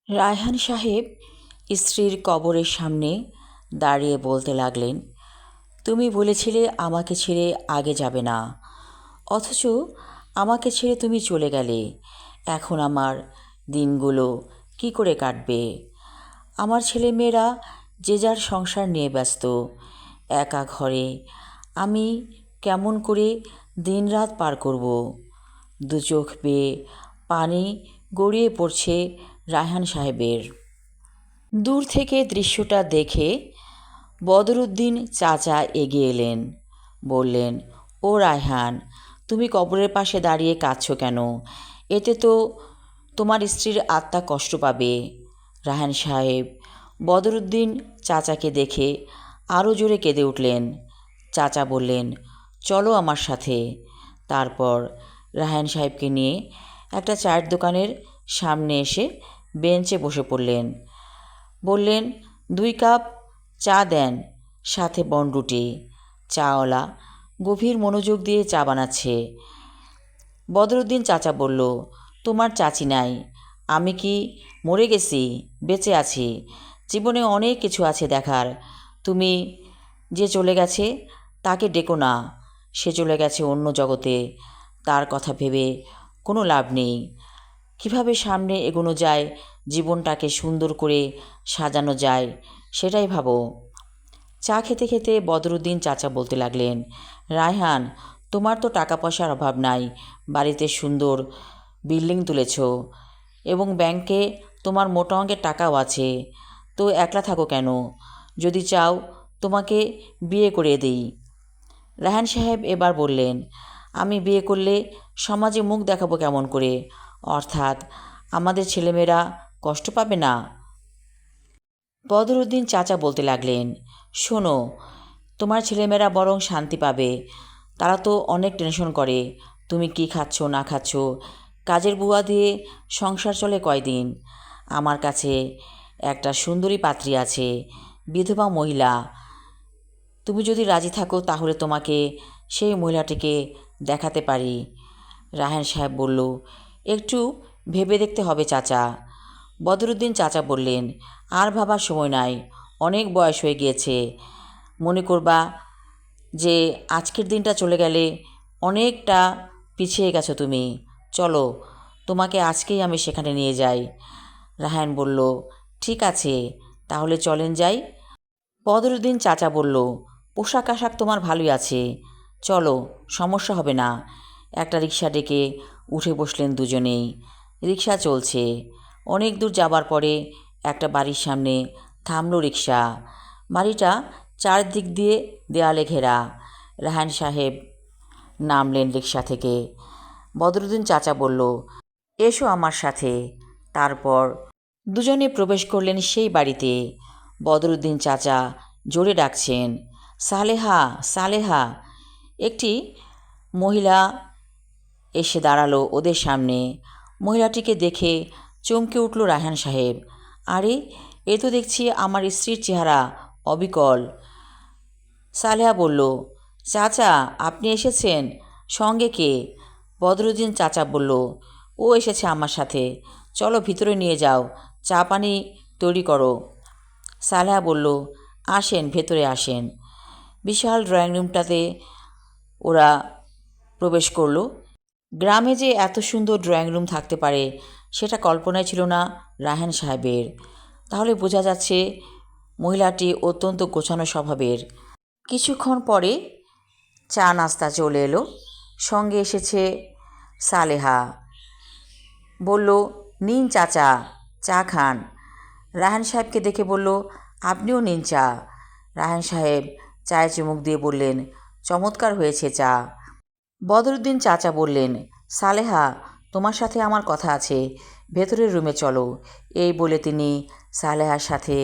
রায়হান সাহেব স্ত্রীর কবরের সামনে দাঁড়িয়ে বলতে লাগলেন, তুমি বলেছিলে আমাকে ছেড়ে আগে যাবে না, অথচ আমাকে ছেড়ে তুমি চলে গেলে। এখন আমার দিনগুলো কি করে কাটবে? আমার ছেলেমেয়েরা যে যার সংসার নিয়ে ব্যস্ত। একা ঘরে আমি কেমন করে দিনরাত পার করব? দু চোখ বেয়ে পানি গড়িয়ে পড়ছে রায়হান সাহেবের। দূর থেকে দৃশ্যটা দেখে বদরুদ্দিন চাচা এগিয়ে এলেন। বললেন, ও রায়হান, তুমি কবরের পাশে দাঁড়িয়ে কাঁদছো কেন? এতে তো তোমার স্ত্রীর আত্মা কষ্ট পাবে। রায়হান সাহেব বদরুদ্দিন চাচাকে দেখে আরও জোরে কেঁদে উঠলেন। চাচা বললেন, চলো আমার সাথে। তারপর রায়হান সাহেবকে নিয়ে একটা চায়ের দোকানের সামনে এসে বেঞ্চে বসে পড়লেন। বললেন, 2 কাপ চা দেন, সাথে বনরুটি। চাওয়ালা গভীর মনোযোগ দিয়ে চা বানাচ্ছে। বদরুদ্দিন চাচা বলল, তোমার চাচি নাই, আমি কি মরে গেছি? বেঁচে আছি। জীবনে অনেক কিছু আছে দেখার। তুমি যে চলে গেছে তাকে ডেকো না। সে চলে গেছে অন্য জগতে। তার কথা ভেবে কোনো লাভ নেই। কিভাবে সামনে এগোনো যায়, জীবনটাকে সুন্দর করে সাজানো যায়, সেটাই ভাবো। চা খেতে খেতে বদরুদ্দিন চাচা বলতে লাগলেন, রায়হান, তোমার তো টাকা পয়সার অভাব নাই। বাড়িতে সুন্দর বিল্ডিং তুলেছ এবং ব্যাংকে তোমার মোটা অঙ্কের টাকাও আছে। তো একলা থাকো কেন? যদি চাও তোমাকে বিয়ে করে দিই। রায়হান সাহেব এবার বললেন, আমি বিয়ে করলে সমাজে মুখ দেখাবো কেমন করে? অর্থাৎ আমাদের ছেলেমেয়েরা কষ্ট পাবে না? বদরুদ্দিন চাচা বলতে লাগলেন, শোনো, তোমার ছেলেমেয়েরা বরং শান্তি পাবে। তারা তো অনেক টেনশন করে, তুমি কি খাচ্ছ না খাচ্ছ। কাজের বুয়া দিয়ে সংসার চলে কয়দিন? আমার কাছে একটা সুন্দরী পাত্রী আছে, বিধবা মহিলা। তুমি যদি রাজি থাকো তাহলে তোমাকে সেই মহিলাটিকে দেখাতে পারি। রায়হান সাহেব বলল, একটু ভেবে দেখতে হবে চাচা। বদরুদ্দিন চাচা বললেন, আর ভাবার সময় নাই, অনেক বয়স হয়ে গিয়েছে। মনে করবা যে আজকের দিনটা চলে গেলে অনেকটা পিছিয়ে গেছো তুমি। চলো, তোমাকে আজকেই আমি সেখানে নিয়ে যাই। রায়হান বলল, ঠিক আছে, তাহলে চলেন যাই। বদরুদ্দিন চাচা বলল, পোশাক আশাক তোমার ভালোই আছে, চলো, সমস্যা হবে না। একটা রিক্সা ডেকে উঠে বসলেন দুজনেই। রিক্সা চলছে। অনেক দূর যাবার পরে একটা বাড়ির সামনে থামলো রিক্সা। বাড়িটা চারদিক দিয়ে দেয়ালে ঘেরা। রায়হান সাহেব নামলেন রিক্সা থেকে। বদরুদ্দিন চাচা বলল, এসো আমার সাথে। তারপর দুজনে প্রবেশ করলেন সেই বাড়িতে। বদরুদ্দিন চাচা জোরে ডাকছেন, সালেহা, সালেহা। একটি মহিলা এসে দাঁড়ালো ওদের সামনে। মহিলাটিকে দেখে চমকে উঠল রায়হান সাহেব। আরে, এ তো দেখছি আমার স্ত্রীর চেহারা, অবিকল। সালেহা বলল, চাচা, আপনি এসেছেন? সঙ্গে কে? বদরুদ্দিন চাচা বলল, ও এসেছে আমার সাথে। চলো ভিতরে নিয়ে যাও, চা পানি তৈরি করো। সালেহা বলল, আসেন, ভেতরে আসেন। বিশাল ড্রয়িং রুমটাতে ওরা প্রবেশ করলো। গ্রামে যে এত সুন্দর ড্রয়িং রুম থাকতে পারে সেটা কল্পনায় ছিল না রায়হান সাহেবের। তাহলে বোঝা যাচ্ছে মহিলাটি অত্যন্ত গোছানো স্বভাবের। কিছুক্ষণ পরে চা নাস্তা চলে এলো। সঙ্গে এসেছে সালেহা। বলল, নিন চাচা, চা খান। রায়হান সাহেবকে দেখে বলল, আপনিও নিন চা। রায়হান সাহেব চায়ে চুমুক দিয়ে বললেন, চমৎকার হয়েছে চা। বদরুদ্দিন চাচা বললেন, সালেহা, তোমার সাথে আমার কথা আছে, ভেতরের রুমে চলো। এই বলে তিনি সালেহার সাথে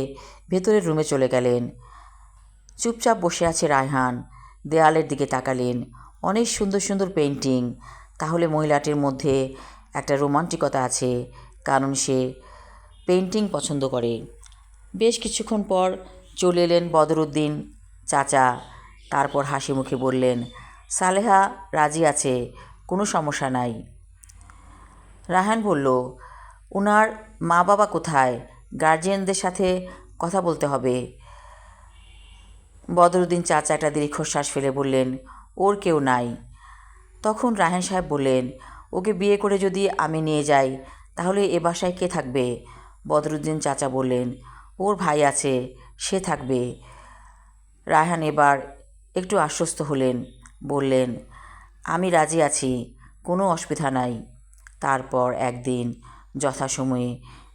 ভেতরের রুমে চলে গেলেন। চুপচাপ বসে আছে রায়হান। দেয়ালের দিকে তাকালেন। অনেক সুন্দর সুন্দর পেন্টিং। তাহলে মহিলাটির মধ্যে একটা রোমান্টিকতা আছে, কারণ সে পেন্টিং পছন্দ করে। বেশ কিছুক্ষণ পর চলে এলেন বদরুদ্দিন চাচা। তারপর হাসি মুখে বললেন, সালেহা রাজি আছে, কোনো সমস্যা নাই। রায়হান বলল, ওনার মা বাবা কোথায়? গার্জিয়ানদের সাথে কথা বলতে হবে। বদরুদ্দিন চাচা একটা দীর্ঘশ্বাস ফেলে বললেন, ওর কেউ নাই। তখন রায়হান সাহেব বললেন, ওকে বিয়ে করে যদি আমি নিয়ে যাই তাহলে এ বাসায় কে থাকবে? বদরুদ্দিন চাচা বললেন, ওর ভাই আছে, সে থাকবে। রায়হান এবার একটু আশ্বস্ত হলেন, বললেন, আমি রাজি আছি, কোনো অসুবিধা নাই। তারপর একদিন যথাসময়ে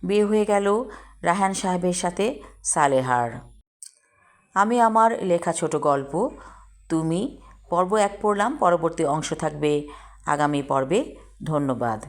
বিয়ে হয়ে গেল রায়হান সাহেবের সাথে সালেহার। আমি আমার লেখা ছোট গল্প তুমি পর্ব 1 পড়লাম। পরবর্তী অংশ থাকবে আগামী পর্বে। ধন্যবাদ।